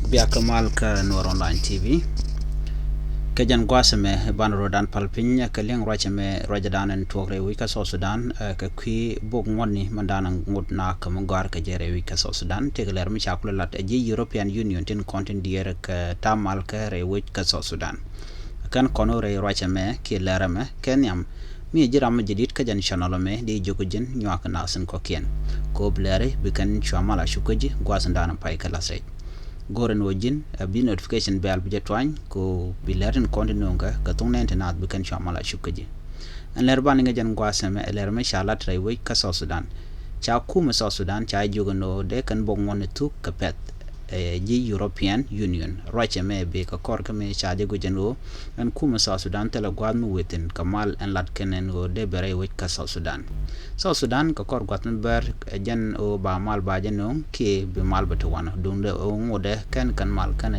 Bia Kamal ka Noor Online TV Kajan Guasame Ban Rodan Palpin Kaling Rachame Rajadan and Tore Wika South Sudan Kakui Bog Money Mandana Ngudna Kamungar Kajere Wika South Sudan take a lermi chakulat a European Union tin content dear Tamalka Rewika South Sudan Kan Konore Rachame Ki Lerame Kenyam mi jiram jidit kajan chanalome di jokujin nyak nasen kokien ko blere bikan chamala shukuji Guasandana Pai Kalasre Goren wajin bi notification bell bi jetwany ko bi lerin kontinonga ka tong nentenat bi kan chamala shukaji an lerban nga jan gwasame lerme shalat raywe ka South Sudan cha kuma South Sudan cha jogono de kan bongone tu kapet ji European Union roche me be ka korka me cha de gojeno an kuma South Sudan tela gwadmu wetin kamal an lat kenen go de bere we ka South Sudan ka kor gwatn ber jan o ba mal ba jeno ke be mal batwana dunde o ngode kan mal kan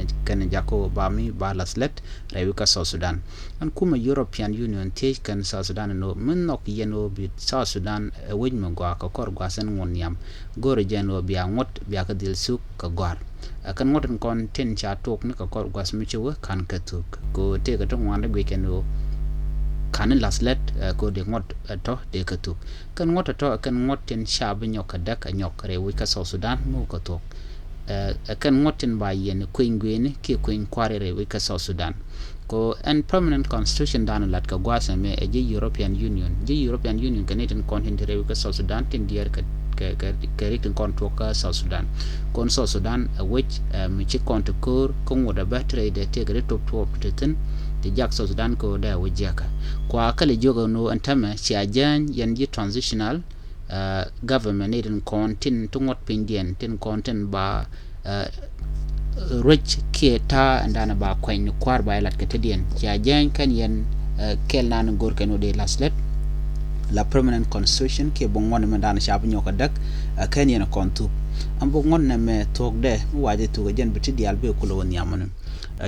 jako ba mi ba laslet rewi ka South Sudan an kuma European Union te kan South Sudan no min nok yeno bi South Sudan wejmo gwa ka kor gwasen ngon yam gore jeno biya ngot biya ka dilsuk ka gwar kan ngoten kon ten cha tok ne ka kor gwas mi chewe kan ka tuk ko te ka tong wande be keno kan laslet ko de ngot to de ka tuk kan ngot to kan ngoten sha bi nyoka dak nyok rewi ka South Sudan mo ka tok kan ngoten ba yen kwingwene ke kwin kware rewi ka South Sudan ko an permanent constitution dan lat ka gwasa me e European Union Canadian content rewi ka South Sudan tin dier ka written contract ka South Sudan kon South Sudan which mi ci contract ko ngoda battery de te gre top ten de jak South Sudan ko da wajaka kwa kale jogo no antama ci ajan yanji transitional government in content to ngot pindien tin content ba rich keta andana ba kwen kwar ba lat ketedien ci ajan kan yen kel nan gor keno de laslet la permanent constitution ke bongon me dan shabu nyoka dak kan yen kontu am bongon na me tok de waje to jen biti dial be kulo woni amanu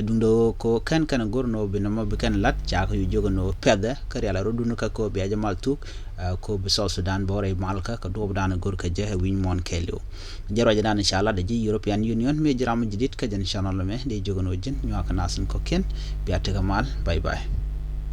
dundo ko kan gorno be no be kan lat cha ko jogo no pede kar yala rodunu ka ko be jamal tuk ko be South Sudan bore malka ka do dan gor ka je win mon kelio jaro dan inshallah de European Union me jiram jidit ka jen channel me de jogo no jen nyaka nasen ko ken be atega mal bye bye